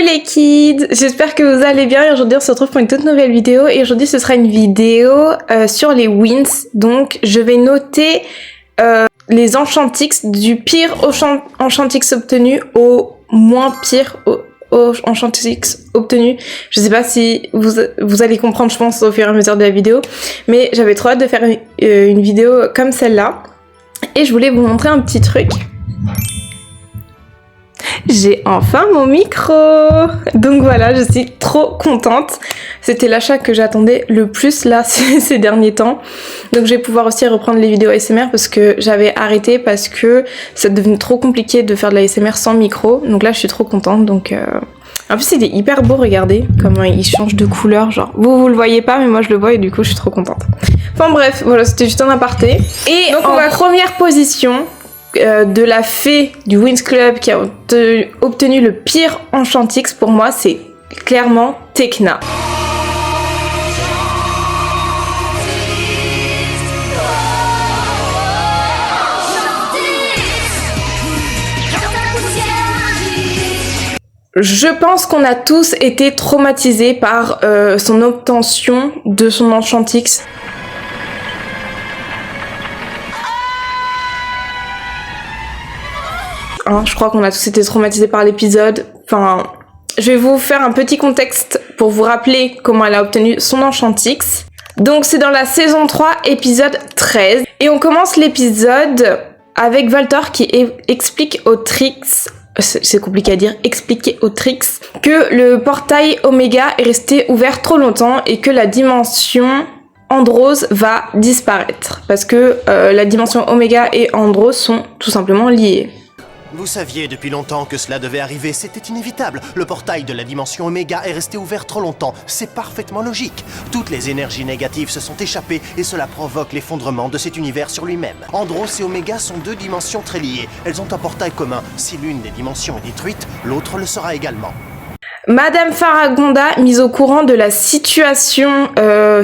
les kids, j'espère que vous allez bien et aujourd'hui on se retrouve pour une toute nouvelle vidéo et aujourd'hui ce sera une vidéo sur les wins. Donc je vais noter les enchantix du pire enchantix obtenu au moins pire enchantix obtenu. Je sais pas si vous allez comprendre, je pense, au fur et à mesure de la vidéo, mais j'avais trop hâte de faire une vidéo comme celle-là et je voulais vous montrer un petit truc. J'ai enfin mon micro. Donc voilà, je suis trop contente. C'était l'achat que j'attendais le plus là ces derniers temps. Donc je vais pouvoir aussi reprendre les vidéos ASMR parce que j'avais arrêté parce que ça devenait trop compliqué de faire de la ASMR sans micro. Donc là je suis trop contente. Donc en plus il est hyper beau, regardez comment il change de couleur. Genre vous le voyez pas mais moi je le vois et du coup je suis trop contente. Enfin bref, voilà, c'était juste un aparté. Et donc en première position de la fée du Wins Club qui a obtenu le pire enchantix, pour moi c'est clairement Tekna. Je pense qu'on a tous été traumatisés par son obtention de son enchantix. Je crois qu'on a tous été traumatisés par l'épisode. Enfin, je vais vous faire un petit contexte pour vous rappeler comment elle a obtenu son enchantix. Donc c'est dans la saison 3, épisode 13. Et on commence l'épisode avec Valtor qui explique au Trix, c'est compliqué à dire, expliquer au Trix, que le portail Oméga est resté ouvert trop longtemps et que la dimension Androse va disparaître. Parce que la dimension Oméga et Androse sont tout simplement liées. Vous saviez depuis longtemps que cela devait arriver, c'était inévitable. Le portail de la dimension Oméga est resté ouvert trop longtemps, c'est parfaitement logique. Toutes les énergies négatives se sont échappées et cela provoque l'effondrement de cet univers sur lui-même. Andros et Oméga sont deux dimensions très liées, elles ont un portail commun. Si l'une des dimensions est détruite, l'autre le sera également. Madame Faragonda, mise au courant de la situation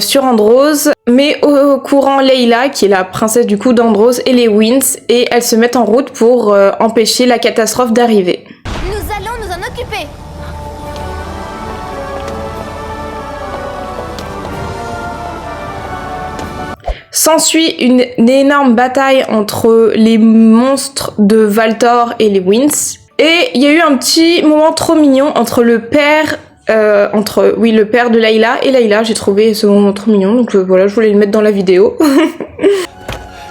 sur Androse, met au courant Leila, qui est la princesse du coup d'Androse, et les Wins, et elles se mettent en route pour empêcher la catastrophe d'arriver. Nous allons nous en occuper. S'ensuit une énorme bataille entre les monstres de Valtor et les Wins. Et il y a eu un petit moment trop mignon entre le père, le père de Leila et Leila. J'ai trouvé ce moment trop mignon, donc voilà, je voulais le mettre dans la vidéo.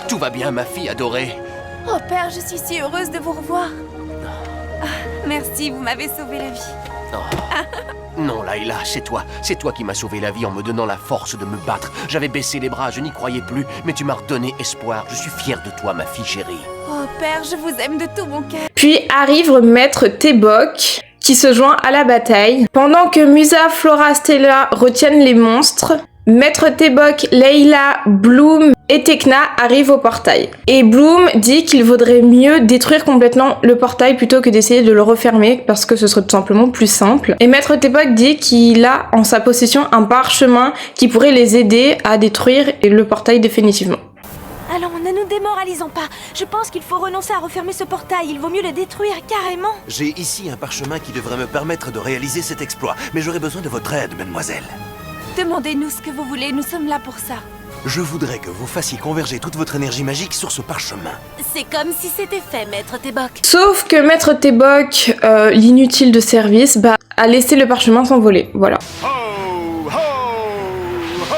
Tout va bien, ma fille adorée. Oh père, je suis si heureuse de vous revoir. Ah, merci, vous m'avez sauvé la vie. Oh. Non, Leila, c'est toi qui m'as sauvé la vie en me donnant la force de me battre. J'avais baissé les bras, je n'y croyais plus, mais tu m'as redonné espoir. Je suis fier de toi, ma fille chérie. Oh père, je vous aime de tout mon cœur. Puis arrive Maître Tebok qui se joint à la bataille. Pendant que Musa, Flora, Stella retiennent les monstres, Maître Tebok, Leila, Bloom et Tekna arrivent au portail. Et Bloom dit qu'il vaudrait mieux détruire complètement le portail plutôt que d'essayer de le refermer parce que ce serait tout simplement plus simple. Et Maître Tebok dit qu'il a en sa possession un parchemin qui pourrait les aider à détruire le portail définitivement. Alors ne nous démoralisons pas. Je pense qu'il faut renoncer à refermer ce portail. Il vaut mieux le détruire carrément. J'ai ici un parchemin qui devrait me permettre de réaliser cet exploit, mais j'aurai besoin de votre aide, mademoiselle. Demandez-nous ce que vous voulez, nous sommes là pour ça. Je voudrais que vous fassiez converger toute votre énergie magique sur ce parchemin. C'est comme si c'était fait, Maître Tebok. Sauf que Maître Tebok, l'inutile de service, a laissé le parchemin s'envoler. Voilà. Ho, ho, ho, ho.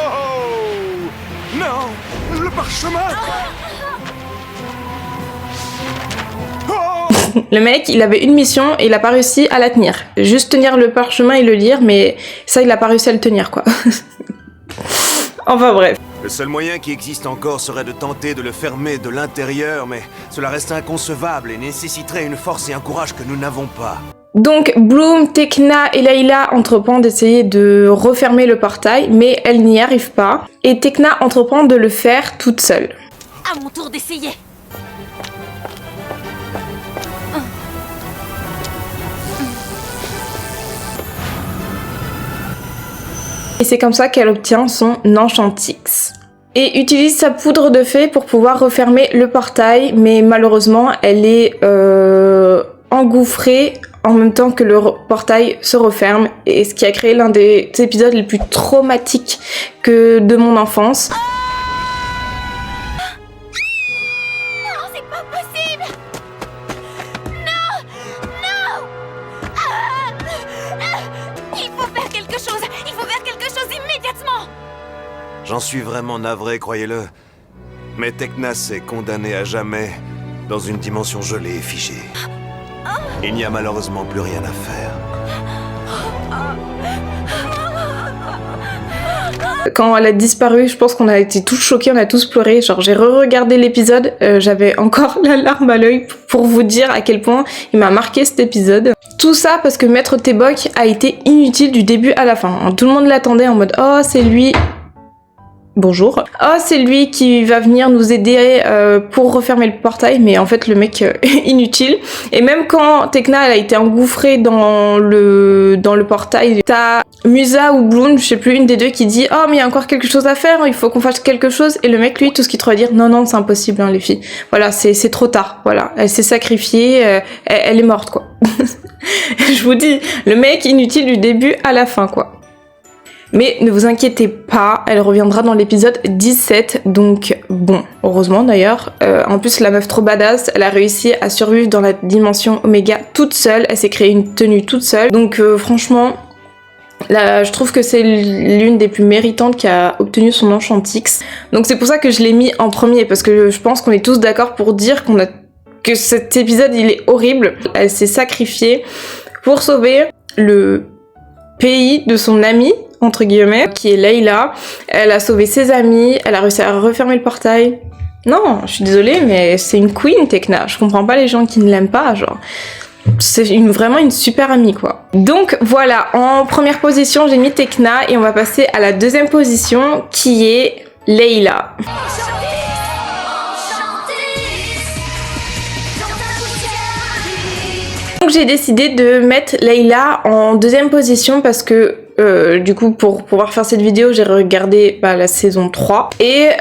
Non, le parchemin. Le mec, il avait une mission et il a pas réussi à la tenir. Juste tenir le parchemin et le lire, mais ça, il a pas réussi à le tenir, quoi. Enfin bref. Le seul moyen qui existe encore serait de tenter de le fermer de l'intérieur, mais cela reste inconcevable et nécessiterait une force et un courage que nous n'avons pas. Donc Bloom, Tekna et Leila entreprennent d'essayer de refermer le portail, mais elles n'y arrivent pas. Et Tekna entreprend de le faire toute seule. À mon tour d'essayer. Et c'est comme ça qu'elle obtient son enchantix. Et utilise sa poudre de fée pour pouvoir refermer le portail, mais malheureusement elle est engouffrée en même temps que le portail se referme, et ce qui a créé l'un des épisodes les plus traumatiques de mon enfance. Non, c'est pas possible! Non! Non! Il faut faire quelque chose! Il faut faire quelque chose immédiatement! J'en suis vraiment navré, croyez-le. Mais Tekna est condamné à jamais dans une dimension gelée et figée. Il n'y a malheureusement plus rien à faire. Quand elle a disparu, je pense qu'on a été tous choqués, on a tous pleuré. Genre, j'ai re-regardé l'épisode, j'avais encore la larme à l'œil pour vous dire à quel point il m'a marqué cet épisode. Tout ça parce que Maître Tebok a été inutile du début à la fin. Tout le monde l'attendait en mode « Oh, c'est lui !» Bonjour. Oh, c'est lui qui va venir nous aider pour refermer le portail, mais en fait le mec est inutile. Et même quand Tekna elle a été engouffrée dans le portail, t'as Musa ou Bloom, je sais plus, une des deux qui dit « Oh, mais il y a encore quelque chose à faire, il faut qu'on fasse quelque chose. » Et le mec, lui, tout ce qu'il te doit dire « Non, non, c'est impossible, hein, les filles. Voilà, c'est trop tard. Voilà, elle s'est sacrifiée, elle est morte, quoi. » Je vous dis, le mec inutile du début à la fin, quoi. Mais ne vous inquiétez pas, elle reviendra dans l'épisode 17, donc bon, heureusement d'ailleurs. En plus, la meuf trop badass, elle a réussi à survivre dans la dimension Oméga toute seule, elle s'est créée une tenue toute seule. Donc franchement, là, je trouve que c'est l'une des plus méritantes qui a obtenu son Enchantix. Donc c'est pour ça que je l'ai mis en premier, parce que je pense qu'on est tous d'accord pour dire que cet épisode il est horrible. Elle s'est sacrifiée pour sauver le pays de son amie, entre guillemets, qui est Layla. Elle a sauvé ses amis, elle a réussi à refermer le portail. Non, je suis désolée, mais c'est une queen, Tekna. Je comprends pas les gens qui ne l'aiment pas, genre. C'est vraiment une super amie, quoi. Donc voilà, en première position, j'ai mis Tekna, et on va passer à la deuxième position, qui est Layla. Donc j'ai décidé de mettre Layla en deuxième position parce que du coup pour pouvoir faire cette vidéo j'ai regardé la saison 3 et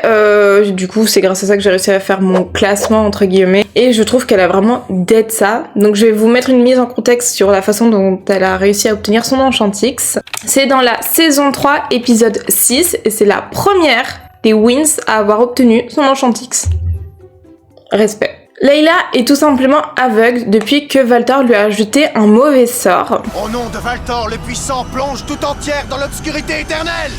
du coup c'est grâce à ça que j'ai réussi à faire mon classement entre guillemets et je trouve qu'elle a vraiment dead ça. Donc je vais vous mettre une mise en contexte sur la façon dont elle a réussi à obtenir son Enchantix. C'est dans la saison 3 épisode 6 et c'est la première des Wins à avoir obtenu son Enchantix. Respect. Layla est tout simplement aveugle depuis que Valtor lui a ajouté un mauvais sort. Au nom de Valtor, le puissant plonge tout entière dans l'obscurité éternelle.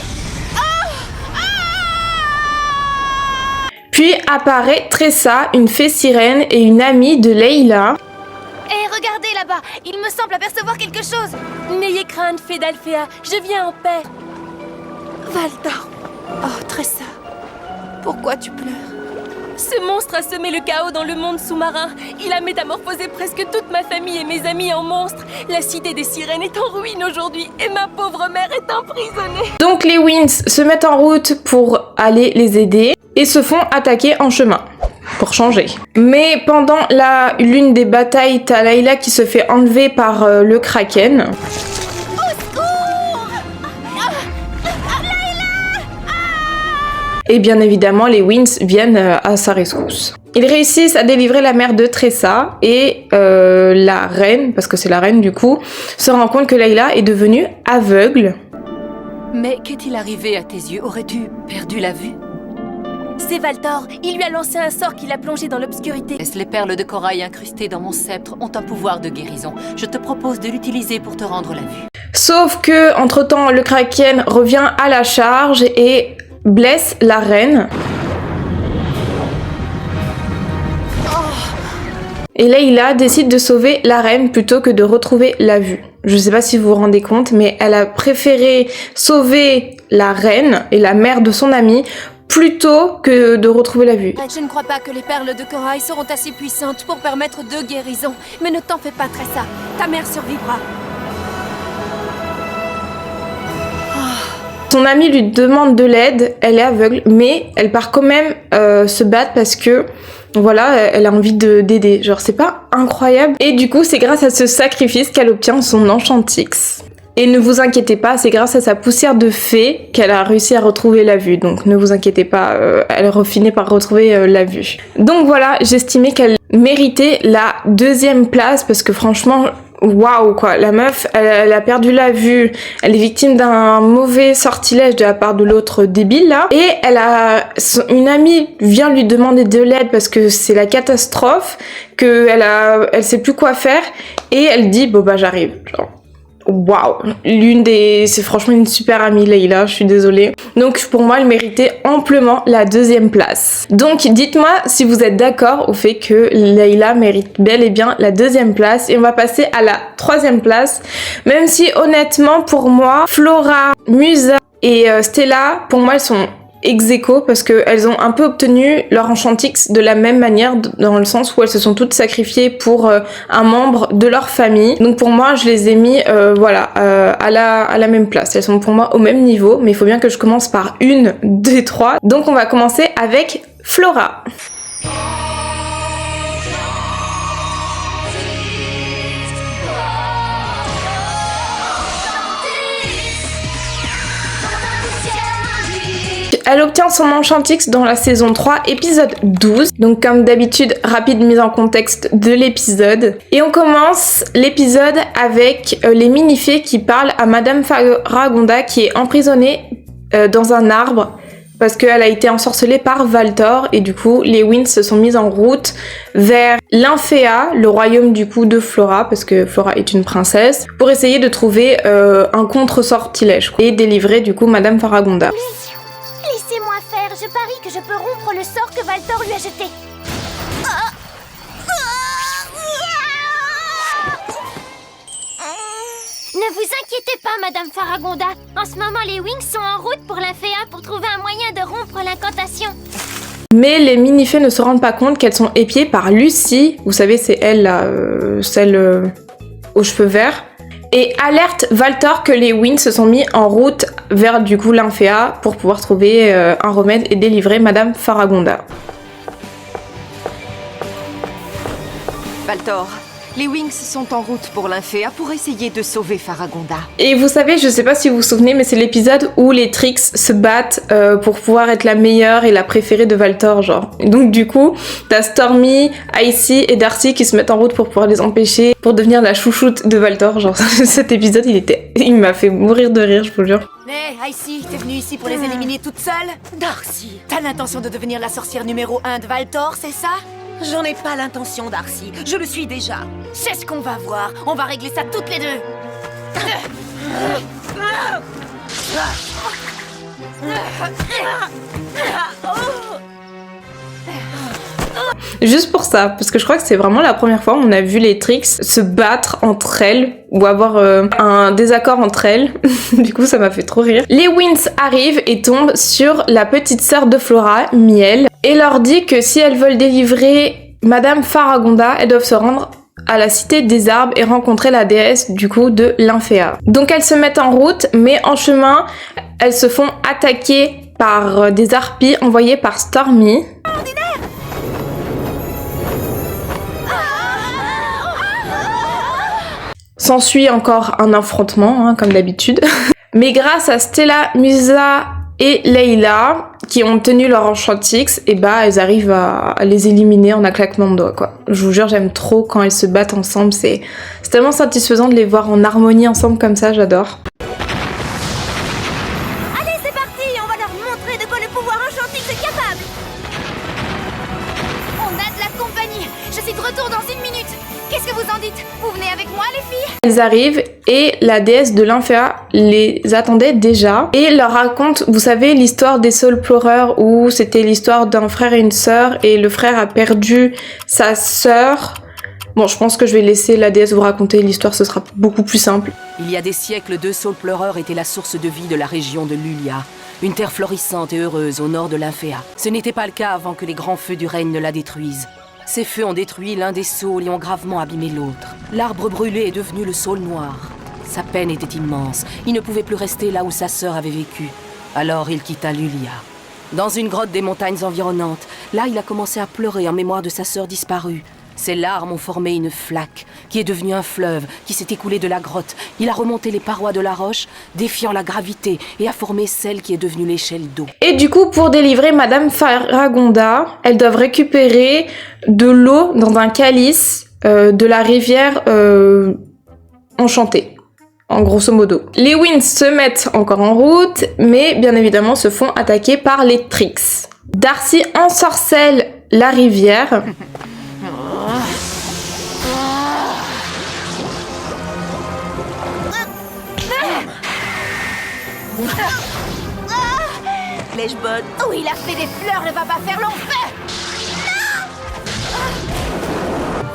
Puis apparaît Tressa, une fée sirène et une amie de Layla. Hé, regardez là-bas, il me semble apercevoir quelque chose. N'ayez crainte, fée d'Alphéa, je viens en paix. Valtor. Oh, Tressa. Pourquoi tu pleures? Ce monstre a semé le chaos dans le monde sous-marin. Il a métamorphosé presque toute ma famille et mes amis en monstres. La cité des sirènes est en ruine aujourd'hui et ma pauvre mère est emprisonnée. Donc les Wins se mettent en route pour aller les aider et se font attaquer en chemin. Pour changer. Mais pendant l'une des batailles, t'as Layla qui se fait enlever par le Kraken. Et bien évidemment, les Wins viennent à sa rescousse. Ils réussissent à délivrer la mère de Tressa et la reine, parce que c'est la reine du coup, se rend compte que Layla est devenue aveugle. Mais qu'est-il arrivé à tes yeux? Aurais-tu perdu la vue? C'est Valtor, il lui a lancé un sort qui l'a plongé dans l'obscurité. Les perles de corail incrustées dans mon sceptre ont un pouvoir de guérison. Je te propose de l'utiliser pour te rendre la vue. Sauf que, entre-temps, le Kraken revient à la charge et blesse la reine. Et Layla décide de sauver la reine plutôt que de retrouver la vue. Je sais pas si vous vous rendez compte, mais elle a préféré sauver la reine et la mère de son amie plutôt que de retrouver la vue. Je ne crois pas que les perles de corail seront assez puissantes pour permettre de guérison. Mais ne t'en fais pas, Tressa. Ta mère survivra. Son amie lui demande de l'aide, elle est aveugle, mais elle part quand même se battre parce que, voilà, elle a envie d'aider. Genre, c'est pas incroyable. Et du coup, c'est grâce à ce sacrifice qu'elle obtient son Enchantix. Et ne vous inquiétez pas, c'est grâce à sa poussière de fée qu'elle a réussi à retrouver la vue. Donc ne vous inquiétez pas, elle finit par retrouver la vue. Donc voilà, j'estimais qu'elle méritait la deuxième place parce que franchement, waouh quoi, la meuf elle a perdu la vue, elle est victime d'un mauvais sortilège de la part de l'autre débile là, et une amie vient lui demander de l'aide parce que c'est la catastrophe, que elle sait plus quoi faire, et elle dit bon bah j'arrive, genre. Waouh, c'est franchement une super amie Layla, je suis désolée. Donc pour moi elle méritait amplement la 2e place. Donc dites-moi si vous êtes d'accord au fait que Layla mérite bel et bien la 2e place, et on va passer à la 3e place, même si honnêtement pour moi Flora, Musa et Stella, pour moi elles sont ex-aequo parce qu'elles ont un peu obtenu leur enchantix de la même manière, dans le sens où elles se sont toutes sacrifiées pour un membre de leur famille. Donc pour moi je les ai mis à la même place. Elles sont pour moi au même niveau, mais il faut bien que je commence par une des 3. Donc on va commencer avec Flora. Elle obtient son enchantix dans la saison 3, épisode 12. Donc comme d'habitude, rapide mise en contexte de l'épisode. Et on commence l'épisode avec les mini-fées qui parlent à Madame Faragonda qui est emprisonnée dans un arbre parce qu'elle a été ensorcelée par Valtor, et du coup les Winx se sont mises en route vers l'Infea, le royaume du coup de Flora, parce que Flora est une princesse, pour essayer de trouver un contre-sortilège et délivrer du coup Madame Faragonda. Laissez-moi faire, je parie que je peux rompre le sort que Valtor lui a jeté. Ne vous inquiétez pas, Madame Faragonda. En ce moment, les Winx sont en route pour l'Infea pour trouver un moyen de rompre l'incantation. Mais les mini-fées ne se rendent pas compte qu'elles sont épiées par Lucie. Vous savez, c'est elle, là, celle aux cheveux verts. Et alerte Valtor que les Winx se sont mis en route vers du coup l'Infea pour pouvoir trouver un remède et délivrer Madame Faragonda. Valtor, les Winx sont en route pour l'Infea pour essayer de sauver Faragonda. Et vous savez, je sais pas si vous vous souvenez, mais c'est l'épisode où les Trix se battent pour pouvoir être la meilleure et la préférée de Valtor, genre. Et donc du coup, t'as Stormy, Icy et Darcy qui se mettent en route pour pouvoir les empêcher, pour devenir la chouchoute de Valtor, genre. Cet épisode, il m'a fait mourir de rire, je vous jure. Hé, Icy, t'es venue ici pour les éliminer toute seule? Darcy, t'as l'intention de devenir la sorcière numéro 1 de Valtor, c'est ça? J'en ai pas l'intention, Darcy. Je le suis déjà. C'est ce qu'on va voir. On va régler ça toutes les deux. Juste pour ça, parce que je crois que c'est vraiment la première fois où on a vu les Trix se battre entre elles ou avoir un désaccord entre elles. Du coup, ça m'a fait trop rire. Les Winx arrivent et tombent sur la petite sœur de Flora, Miel, et leur dit que si elles veulent délivrer Madame Faragonda, elles doivent se rendre à la cité des arbres et rencontrer la déesse du coup de l'Infea. Donc elles se mettent en route, mais en chemin, elles se font attaquer par des harpies envoyées par Stormy. S'ensuit encore un affrontement, hein, comme d'habitude. Mais grâce à Stella, Musa et Layla, qui ont tenu leur enchantix, et bah elles arrivent à les éliminer en un claquement de doigts, quoi. Je vous jure, j'aime trop quand elles se battent ensemble, c'est tellement satisfaisant de les voir en harmonie ensemble comme ça, j'adore. Allez, c'est parti, on va leur montrer de quoi le pouvoir enchantique est capable. On a de la compagnie, je suis de retour dans 1 minute. Qu'est-ce que vous en dites? Vous venez avec moi, les filles? Elles arrivent et la déesse de l'Infea les attendait déjà et leur raconte, vous savez, l'histoire des saules pleureurs où c'était l'histoire d'un frère et une sœur et le frère a perdu sa sœur. Bon, je pense que je vais laisser la déesse vous raconter l'histoire, ce sera beaucoup plus simple. Il y a des siècles, 2 saules pleureurs étaient la source de vie de la région de Lulia, une terre florissante et heureuse au nord de l'Infea. Ce n'était pas le cas avant que les grands feux du règne ne la détruisent. Ces feux ont détruit l'un des saules et ont gravement abîmé l'autre. L'arbre brûlé est devenu le saule noir. Sa peine était immense. Il ne pouvait plus rester là où sa sœur avait vécu. Alors il quitta Lulia. Dans une grotte des montagnes environnantes, là il a commencé à pleurer en mémoire de sa sœur disparue. Ses larmes ont formé une flaque, qui est devenue un fleuve, qui s'est écoulé de la grotte. Il a remonté les parois de la roche, défiant la gravité, et a formé celle qui est devenue l'échelle d'eau. Et du coup, pour délivrer Madame Faragonda, elles doivent récupérer de l'eau dans un calice de la rivière enchantés. En grosso modo. Les Winx se mettent encore en route, mais bien évidemment se font attaquer par les Trix. Darcy ensorcelle la rivière. Lèche-bonne. Oh, il a fait des fleurs, ne va pas faire l'enfer.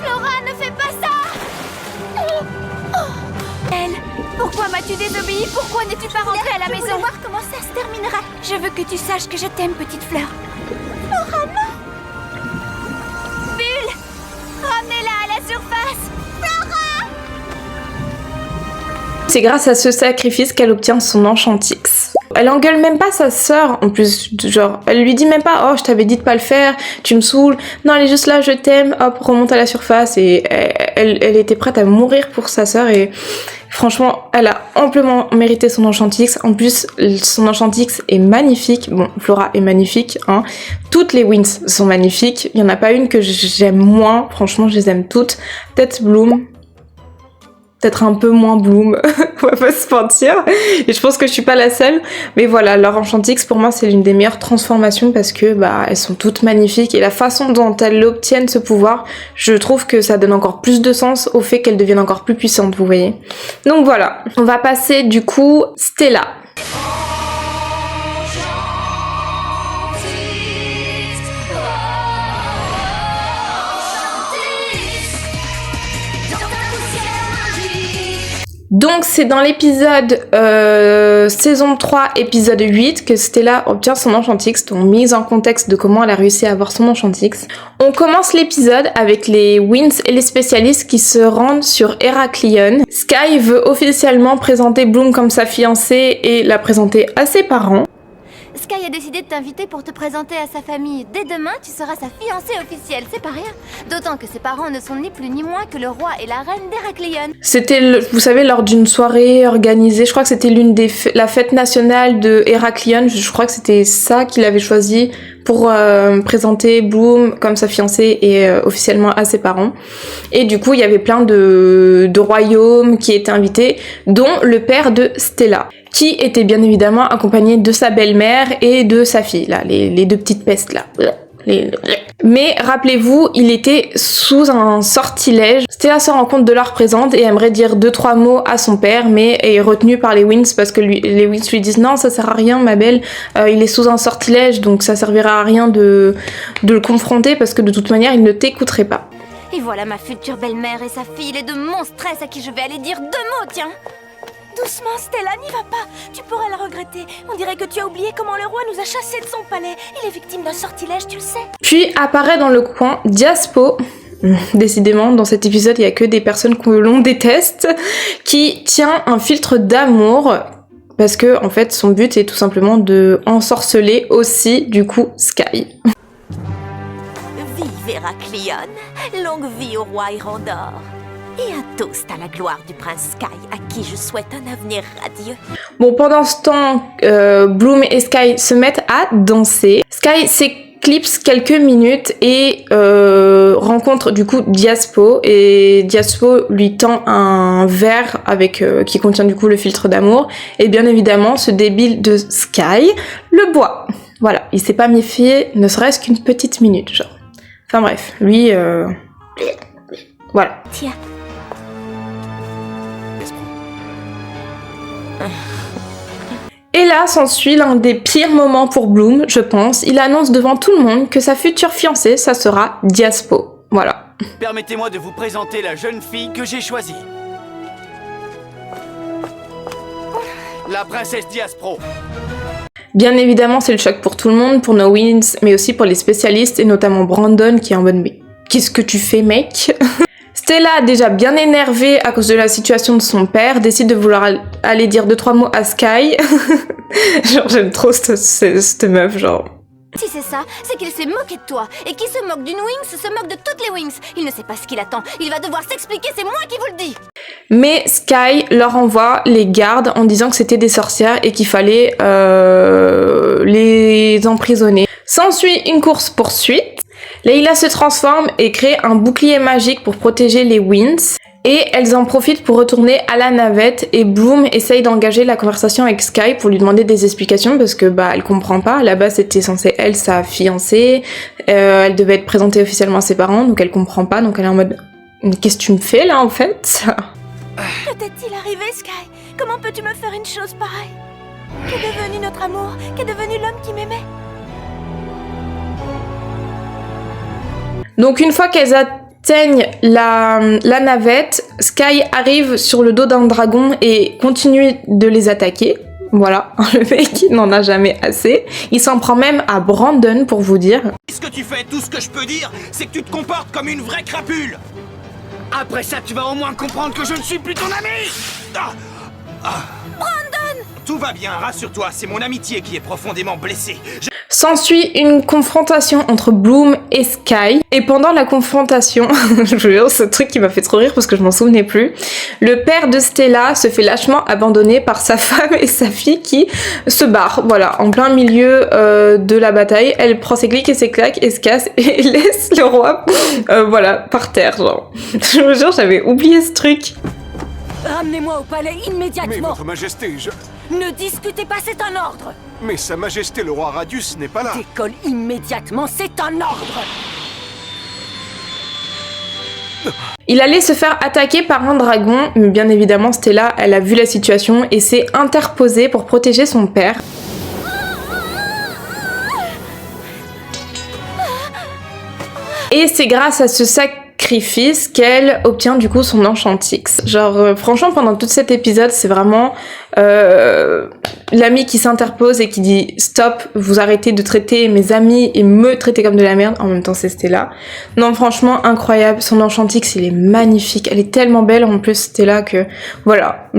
Flora, ne fais pas ça! Elle, pourquoi m'as-tu désobéi? Pourquoi n'es-tu pas rentrée à la maison? Je voulais voir comment ça se terminera. Je veux que tu saches que je t'aime, petite fleur. Flora, non! Bulle! Ramenez-la à la surface! Flora! C'est grâce à ce sacrifice qu'elle obtient son Enchantix. Elle engueule même pas sa sœur, en plus, genre, elle lui dit même pas « Oh, je t'avais dit de pas le faire, tu me saoules. » Non, elle est juste là, « Je t'aime, hop, remonte à la surface. » Et elle était prête à mourir pour sa sœur et franchement, elle a amplement mérité son Enchantix. En plus, son Enchantix est magnifique. Bon, Flora est magnifique, hein. Toutes les Winx sont magnifiques. Il y en a pas une que j'aime moins. Franchement, je les aime toutes. Peut-être Bloom. Peut-être un peu moins Bloom, on va pas se mentir. Et je pense que je suis pas la seule. Mais voilà, leur Enchantix, pour moi, c'est l'une des meilleures transformations parce que, bah, elles sont toutes magnifiques. Et la façon dont elles obtiennent ce pouvoir, je trouve que ça donne encore plus de sens au fait qu'elles deviennent encore plus puissantes, vous voyez. Donc voilà. On va passer, du coup, Stella. Donc c'est dans l'épisode saison 3, épisode 8 que Stella obtient son Enchantix, donc mise en contexte de comment elle a réussi à avoir son Enchantix. On commence l'épisode avec les Winx et les spécialistes qui se rendent sur Heraklion. Sky veut officiellement présenter Bloom comme sa fiancée et la présenter à ses parents. Sky a décidé de t'inviter pour te présenter à sa famille. Dès demain, tu seras sa fiancée officielle, c'est pas rien. D'autant que ses parents ne sont ni plus ni moins que le roi et la reine d'Heraklion. C'était, vous savez, lors d'une soirée organisée, je crois que c'était la fête nationale de Heraklion, je crois que c'était ça qu'il avait choisi pour présenter Bloom comme sa fiancée et officiellement à ses parents. Et du coup, il y avait plein de royaumes qui étaient invités, dont le père de Stella, qui était bien évidemment accompagné de sa belle-mère et de sa fille, là, les deux petites pestes là. Mais rappelez-vous, il était sous un sortilège. Stella se rend compte de leur présence et aimerait dire 2-3 mots à son père, mais est retenue par les Winx parce que les Winx lui disent non, ça sert à rien, ma belle, il est sous un sortilège, donc ça servira à rien de le confronter parce que de toute manière, il ne t'écouterait pas. Et voilà ma future belle-mère et sa fille, les deux monstresses à qui je vais aller dire 2 mots, tiens. Doucement, Stella, n'y va pas. Tu pourrais le regretter. On dirait que tu as oublié comment le roi nous a chassés de son palais. Il est victime d'un sortilège, tu le sais. Puis apparaît dans le coin Diaspo. Décidément, dans cet épisode, il y a que des personnes que l'on déteste, qui tient un filtre d'amour. Parce que, en fait, son but est tout simplement de ensorceler aussi, du coup, Sky. Vive Heraklion, longue vie au roi Irandor. Et un toast à la gloire du prince Sky, à qui je souhaite un avenir radieux. Bon, pendant ce temps, Bloom et Sky se mettent à danser. Sky s'éclipse quelques minutes et rencontre du coup Diaspo. Et Diaspo lui tend un verre avec qui contient du coup le filtre d'amour. Et bien évidemment, ce débile de Sky le boit. Voilà, il s'est pas méfié, ne serait-ce qu'une petite minute, genre. Enfin bref, lui... Voilà. Tiens. Et là s'ensuit l'un des pires moments pour Bloom, je pense. Il annonce devant tout le monde que sa future fiancée, ça sera Diaspo. Voilà. Permettez-moi de vous présenter la jeune fille que j'ai choisie. La princesse Diaspro. Bien évidemment, c'est le choc pour tout le monde, pour nos Winx, mais aussi pour les spécialistes, et notamment Brandon qui est en mode « Mais qu'est-ce que tu fais, mec ?» Stella, déjà bien énervée à cause de la situation de son père, décide de vouloir aller dire 2-3 mots à Sky. Genre, j'aime trop cette meuf, genre... Si c'est ça, c'est qu'il s'est moqué de toi. Et qui se moque d'une Winx se moque de toutes les Winx. Il ne sait pas ce qu'il attend. Il va devoir s'expliquer, c'est moi qui vous le dis. Mais Sky leur envoie les gardes en disant que c'était des sorcières et qu'il fallait les emprisonner. S'ensuit une course-poursuite. Layla se transforme et crée un bouclier magique pour protéger les Winx. Et elles en profitent pour retourner à la navette et Bloom essaye d'engager la conversation avec Sky pour lui demander des explications parce que elle comprend pas. Là-bas c'était censé elle sa fiancée, elle devait être présentée officiellement à ses parents donc elle comprend pas, donc elle est en mode qu'est-ce que tu me fais là en fait? Que t'est-il arrivé, Sky? Comment peux-tu me faire une chose pareille? Qu'est devenu notre amour? Qu'est devenu l'homme qui m'aimait? Donc une fois qu'elles atteignent la navette, Sky arrive sur le dos d'un dragon et continue de les attaquer. Voilà, le mec il n'en a jamais assez. Il s'en prend même à Brandon pour vous dire. Ce que tu fais, tout ce que je peux dire, c'est que tu te comportes comme une vraie crapule. Après ça, tu vas au moins comprendre que je ne suis plus ton ami. Brandon! Tout va bien, rassure-toi, c'est mon amitié qui est profondément blessée. S'ensuit une confrontation entre Bloom et Sky. Et pendant la confrontation, je vous jure, ce truc qui m'a fait trop rire parce que je m'en souvenais plus, le père de Stella se fait lâchement abandonner par sa femme et sa fille qui se barrent, voilà, en plein milieu de la bataille. Elle prend ses clics et ses claques et se casse et laisse le roi, voilà, par terre, genre. Je vous jure, j'avais oublié ce truc. Ramenez-moi au palais immédiatement. Mais votre majesté, Ne discutez pas, c'est un ordre. Mais sa majesté le roi Radius n'est pas là. Décolle immédiatement, c'est un ordre. Il allait se faire attaquer par un dragon, mais bien évidemment Stella, elle a vu la situation et s'est interposée pour protéger son père. Et c'est grâce à ce sacrifice qu'elle obtient du coup son Enchantix. Genre franchement pendant tout cet épisode c'est vraiment l'ami qui s'interpose et qui dit stop, vous arrêtez de traiter mes amis et me traiter comme de la merde. En même temps c'est Stella. Non franchement incroyable, son Enchantix il est magnifique, elle est tellement belle en plus Stella que voilà,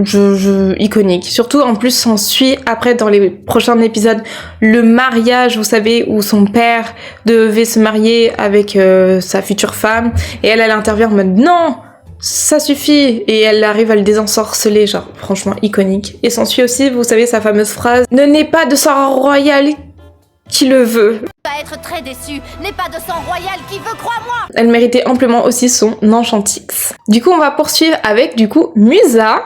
iconique. Surtout en plus s'ensuit après dans les prochains épisodes le mariage, vous savez, où son père devait se marier avec sa future femme et elle intervient en mode non, ça suffit, et elle arrive à le désensorceler, genre franchement iconique. Et s'ensuit aussi, vous savez, sa fameuse phrase « Ne naît pas de sang royal qui le veut ». Tu vas être très déçu. N'est pas de sang royal qui veut, crois-moi. Elle méritait amplement aussi son Enchantix. Du coup, on va poursuivre avec du coup Musa.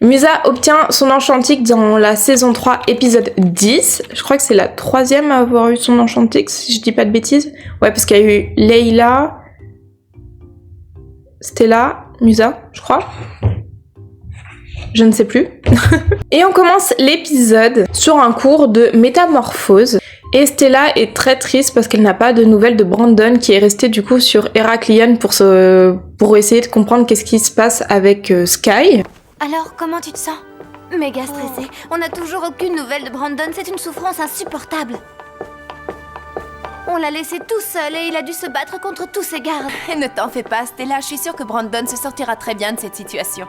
Musa obtient son Enchantix dans la saison 3, épisode 10. Je crois que c'est la 3e à avoir eu son Enchantix, si je dis pas de bêtises. Ouais, parce qu'il y a eu Layla, Stella, Musa, je crois. Je ne sais plus. Et on commence l'épisode sur un cours de métamorphose. Et Stella est très triste parce qu'elle n'a pas de nouvelles de Brandon qui est resté du coup sur Heraklion pour essayer de comprendre qu'est-ce qui se passe avec Sky. Alors, comment tu te sens? Méga stressée. On n'a toujours aucune nouvelle de Brandon, c'est une souffrance insupportable. On l'a laissé tout seul et il a dû se battre contre tous ses gardes. Et ne t'en fais pas, Stella, je suis sûre que Brandon se sortira très bien de cette situation.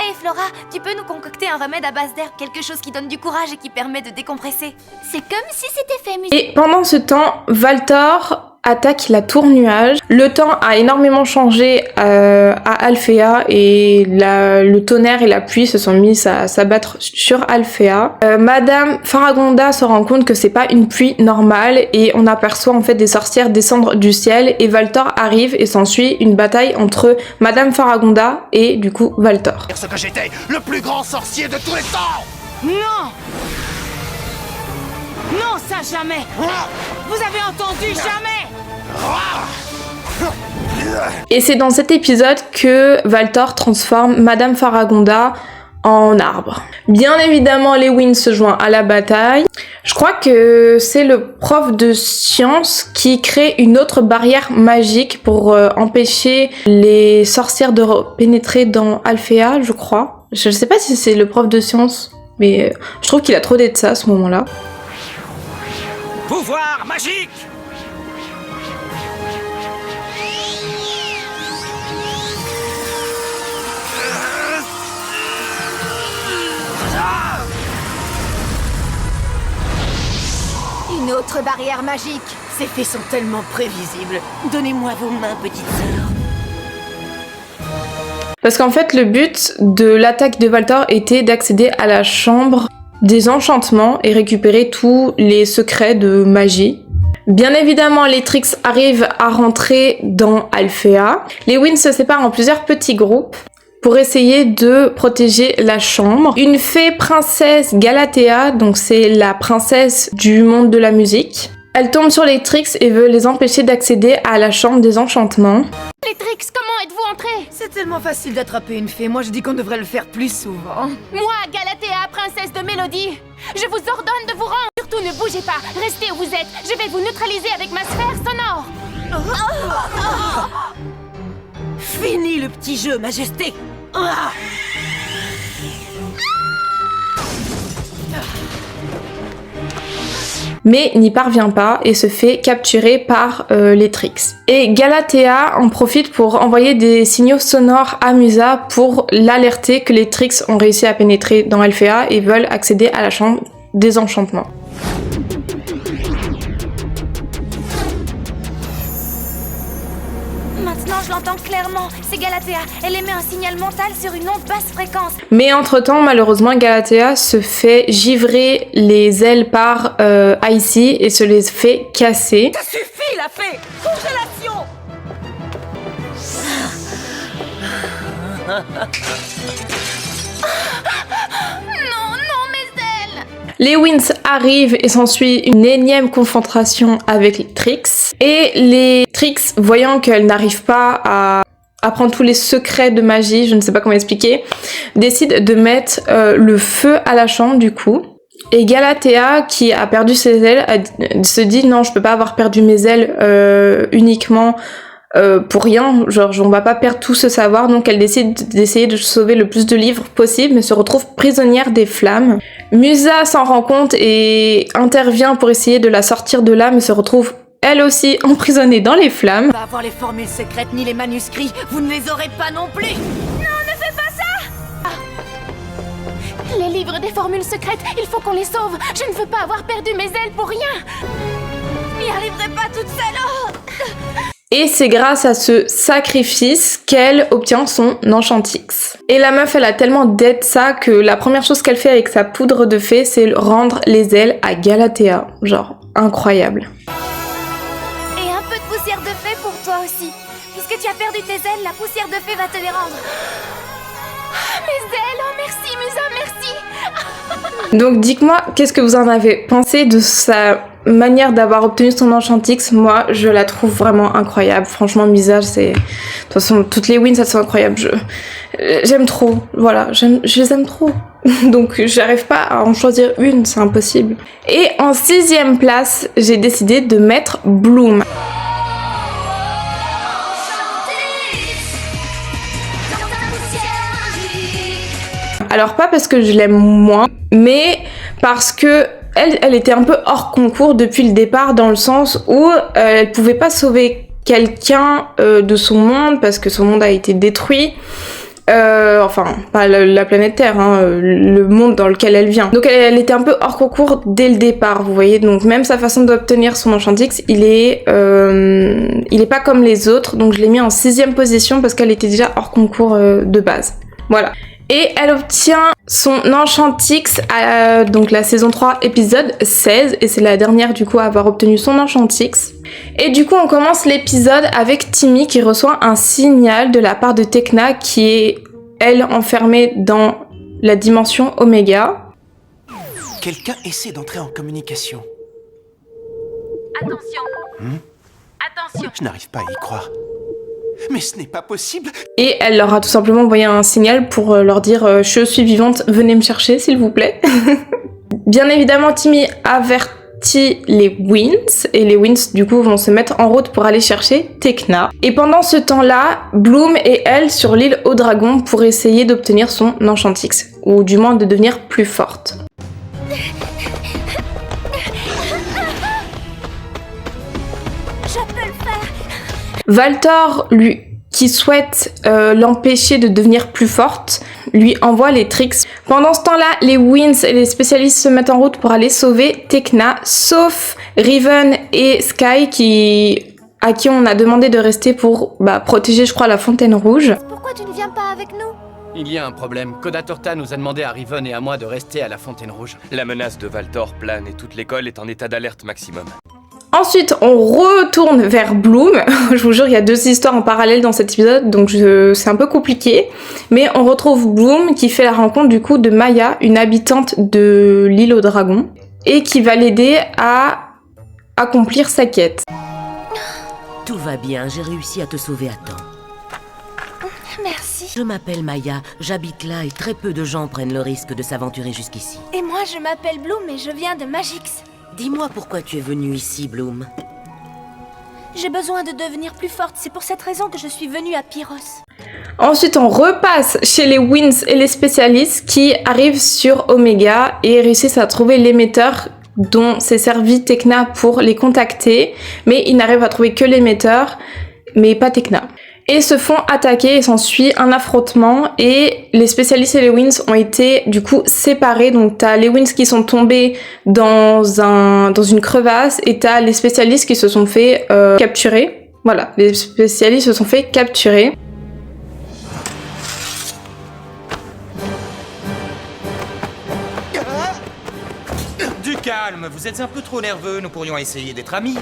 Hé Flora, tu peux nous concocter un remède à base d'herbe, quelque chose qui donne du courage et qui permet de décompresser. C'est comme si c'était fait musique. Et pendant ce temps, Valtor attaque la tour nuage. Le temps a énormément changé à Alfea et le tonnerre et la pluie se sont mis à s'abattre sur Alfea. Madame Faragonda se rend compte que c'est pas une pluie normale et on aperçoit en fait des sorcières descendre du ciel et Valtor arrive et s'ensuit une bataille entre Madame Faragonda et du coup Valtor. Ce que j'étais le plus grand sorcier de tous les temps. Non! Non, ça jamais! Vous avez entendu, jamais! Et c'est dans cet épisode que Valtor transforme Madame Faragonda en arbre. Bien évidemment, Lewin se joint à la bataille. Je crois que c'est le prof de sciences qui crée une autre barrière magique pour empêcher les sorcières de pénétrer dans Alfea, je crois. Je sais pas si c'est le prof de sciences, mais je trouve qu'il a trop d'être ça à ce moment-là. Pouvoir magique! Une autre barrière magique. Ces faits sont tellement prévisibles. Donnez-moi vos mains, petite sœur. Parce qu'en fait, le but de l'attaque de Valtor était d'accéder à la chambre des enchantements et récupérer tous les secrets de magie. Bien évidemment, les Trix arrivent à rentrer dans Alfea. Les Winx se séparent en plusieurs petits groupes pour essayer de protéger la chambre. Une fée princesse Galatea, donc c'est la princesse du monde de la musique, elle tombe sur les Trix et veut les empêcher d'accéder à la chambre des enchantements. Les Trix, comment êtes-vous entrés? C'est tellement facile d'attraper une fée, moi je dis qu'on devrait le faire plus souvent. Moi, Galatea, princesse de Mélodie, je vous ordonne de vous rendre. Surtout ne bougez pas, restez où vous êtes. Je vais vous neutraliser avec ma sphère sonore. Fini le petit jeu, Majesté. Mais n'y parvient pas et se fait capturer par les Trix. Et Galatea en profite pour envoyer des signaux sonores à Musa pour l'alerter que les Trix ont réussi à pénétrer dans Alfea et veulent accéder à la chambre des enchantements. Maintenant, je l'entends clairement. C'est Galatea. Elle émet un signal mental sur une onde basse fréquence. Mais entre-temps, malheureusement, Galatea se fait givrer les ailes par Icy et se les fait casser. Ça suffit la fée. Congélation. Non, mes ailes. Les Winx arrivent et s'ensuit une énième confrontation avec les Trix. Et les Trix, voyant qu'elles n'arrivent pas à apprendre tous les secrets de magie, je ne sais pas comment expliquer, décident de mettre le feu à la chambre du coup. Et Galatea, qui a perdu ses ailes, se dit non, je peux pas avoir perdu mes ailes uniquement pour rien, genre on va pas perdre tout ce savoir, donc elle décide d'essayer de sauver le plus de livres possible, mais se retrouve prisonnière des flammes. Musa s'en rend compte et intervient pour essayer de la sortir de là, mais se retrouve elle aussi emprisonnée dans les flammes. Pas avoir les formules secrètes ni les manuscrits, vous ne les aurez pas non plus. Non, ne fais pas ça. Les livres des formules secrètes, il faut qu'on les sauve. Je ne veux pas avoir perdu mes ailes pour rien. Je n'y arriverai pas toute seule. Oh. Et c'est grâce à ce sacrifice qu'elle obtient son Enchantix. Et la meuf, elle a tellement d'aide ça que la première chose qu'elle fait avec sa poudre de fée, c'est rendre les ailes à Galatea. Genre, incroyable. Et un peu de poussière de fée pour toi aussi. Puisque tu as perdu tes ailes, la poussière de fée va te les rendre. Mes ailes, oh merci Musa, merci. Donc dites-moi, qu'est-ce que vous en avez pensé de sa manière d'avoir obtenu son Enchantix? Moi, je la trouve vraiment incroyable. Franchement, Musa, c'est... De toute façon, toutes les Winx, elles sont incroyables. J'aime trop, voilà, je les aime trop. Donc j'arrive pas à en choisir une, c'est impossible. Et en 6e place, j'ai décidé de mettre Bloom. Alors pas parce que je l'aime moins, mais parce que elle était un peu hors concours depuis le départ, dans le sens où elle pouvait pas sauver quelqu'un de son monde parce que son monde a été détruit. Enfin, pas la planète Terre, hein, le monde dans lequel elle vient. Donc elle était un peu hors concours dès le départ, vous voyez. Donc même sa façon d'obtenir son Enchantix, il est pas comme les autres. Donc je l'ai mis en 6e position parce qu'elle était déjà hors concours de base. Voilà. Et elle obtient son Enchantix à donc la saison 3 épisode 16 et c'est la dernière du coup à avoir obtenu son Enchantix. Et du coup on commence l'épisode avec Timmy qui reçoit un signal de la part de Tecna qui est elle enfermée dans la dimension Oméga. Quelqu'un essaie d'entrer en communication. Attention. Attention. Je n'arrive pas à y croire. Mais ce n'est pas possible. Et elle leur a tout simplement envoyé un signal pour leur dire je suis vivante, venez me chercher s'il vous plaît. Bien évidemment Timmy avertit les Winx et les Winx du coup vont se mettre en route pour aller chercher Tecna. Et pendant ce temps-là, Bloom et elle sur l'île au dragon pour essayer d'obtenir son Enchantix, ou du moins de devenir plus forte. Valtor, lui, qui souhaite l'empêcher de devenir plus forte, lui envoie les Trix. Pendant ce temps-là, les Winx et les spécialistes se mettent en route pour aller sauver Tecna, sauf Riven et Sky qui à qui on a demandé de rester pour protéger, je crois, la Fontaine Rouge. Pourquoi tu ne viens pas avec nous? Il y a un problème. Coda Torta nous a demandé à Riven et à moi de rester à la Fontaine Rouge. La menace de Valtor plane et toute l'école est en état d'alerte maximum. Ensuite, on retourne vers Bloom. Je vous jure, il y a 2 histoires en parallèle dans cet épisode, donc c'est un peu compliqué. Mais on retrouve Bloom qui fait la rencontre du coup de Maya, une habitante de l'île aux dragons, et qui va l'aider à accomplir sa quête. Tout va bien, j'ai réussi à te sauver à temps. Merci. Je m'appelle Maya, j'habite là et très peu de gens prennent le risque de s'aventurer jusqu'ici. Et moi, je m'appelle Bloom et je viens de Magix. Dis-moi pourquoi tu es venue ici, Bloom. J'ai besoin de devenir plus forte, c'est pour cette raison que je suis venue à Pyros. Ensuite, on repasse chez les Winx et les spécialistes qui arrivent sur Omega et réussissent à trouver l'émetteur dont s'est servi Tekna pour les contacter, mais ils n'arrivent à trouver que l'émetteur, mais pas Tekna. Et se font attaquer et s'ensuit un affrontement et les spécialistes et les Winx ont été du coup séparés. Donc t'as les Winx qui sont tombés dans une crevasse et t'as les spécialistes qui se sont fait capturer. Voilà, les spécialistes se sont fait capturer. Du calme, vous êtes un peu trop nerveux, nous pourrions essayer d'être amis.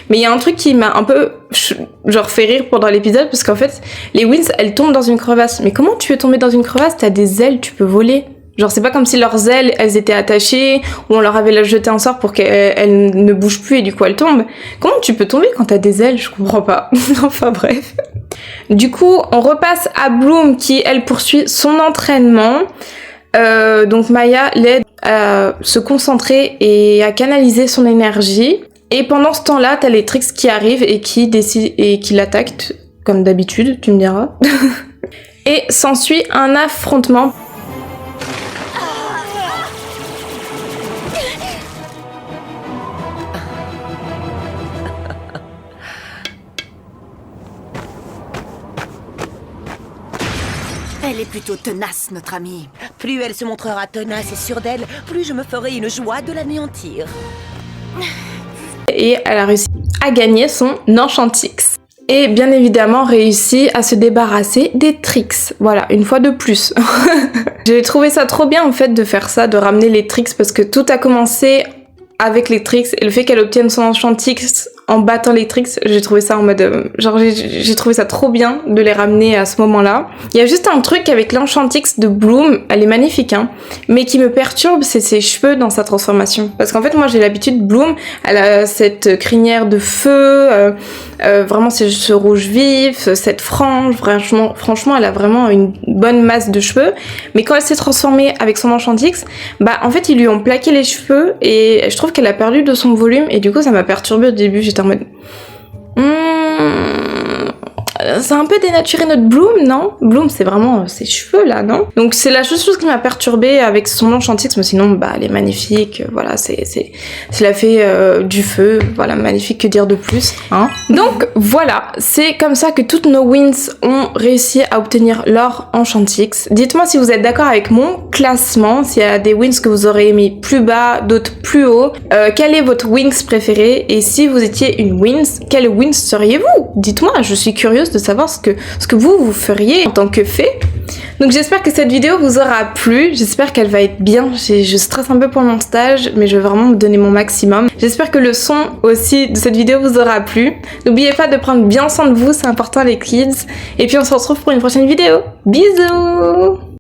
Mais il y a un truc qui m'a un peu genre fait rire pendant l'épisode parce qu'en fait les Winx elles tombent dans une crevasse. Mais comment tu veux tomber dans une crevasse? T'as des ailes, tu peux voler. Genre c'est pas comme si leurs ailes elles étaient attachées ou on leur avait jeté un sort pour qu'elles ne bougent plus et du coup elles tombent. Comment tu peux tomber quand t'as des ailes? Je comprends pas. Enfin bref. Du coup on repasse à Bloom qui elle poursuit son entraînement. Donc Maya l'aide à se concentrer et à canaliser son énergie. Et pendant ce temps-là, t'as les Trix qui arrivent et qui décident et qui l'attaquent, comme d'habitude, tu me diras. Et s'ensuit un affrontement. Elle est plutôt tenace, notre amie. Plus elle se montrera tenace et sûre d'elle, plus je me ferai une joie de l'anéantir. Et elle a réussi à gagner son Enchantix. Et bien évidemment réussi à se débarrasser des Trix. Voilà, une fois de plus. J'ai trouvé ça trop bien en fait de faire ça, de ramener les Trix parce que tout a commencé avec les Trix et le fait qu'elle obtienne son Enchantix en battant les Trix, j'ai trouvé ça en mode genre j'ai trouvé ça trop bien de les ramener à ce moment-là. Il y a juste un truc avec l'Enchantix de Bloom, elle est magnifique hein, mais qui me perturbe, c'est ses cheveux dans sa transformation. Parce qu'en fait moi j'ai l'habitude, Bloom, elle a cette crinière de feu, vraiment ses cheveux rouges vifs, cette frange, franchement elle a vraiment une bonne masse de cheveux. Mais quand elle s'est transformée avec son Enchantix, bah en fait ils lui ont plaqué les cheveux et je trouve qu'elle a perdu de son volume et du coup ça m'a perturbée au début. J'étais en mode c'est un peu dénaturé notre Bloom, non? Bloom c'est vraiment ses cheveux là, non? Donc c'est la seule chose qui m'a perturbée avec son Enchantix, mais sinon bah elle est magnifique, voilà, c'est la fée du feu, voilà, magnifique, que dire de plus, hein? Donc voilà, c'est comme ça que toutes nos Winx ont réussi à obtenir leur Enchantix. Dites-moi si vous êtes d'accord avec mon classement, s'il y a des Winx que vous aurez mis plus bas, d'autres plus haut, quel est votre Winx préféré, et si vous étiez une Winx, quelle Winx seriez-vous? Dites-moi, je suis curieuse de savoir ce que vous feriez en tant que fée. Donc j'espère que cette vidéo vous aura plu, j'espère qu'elle va être bien, je stresse un peu pour mon stage, mais je vais vraiment me donner mon maximum. J'espère que le son aussi de cette vidéo vous aura plu. N'oubliez pas de prendre bien soin de vous, c'est important les kids. Et puis on se retrouve pour une prochaine vidéo. Bisous!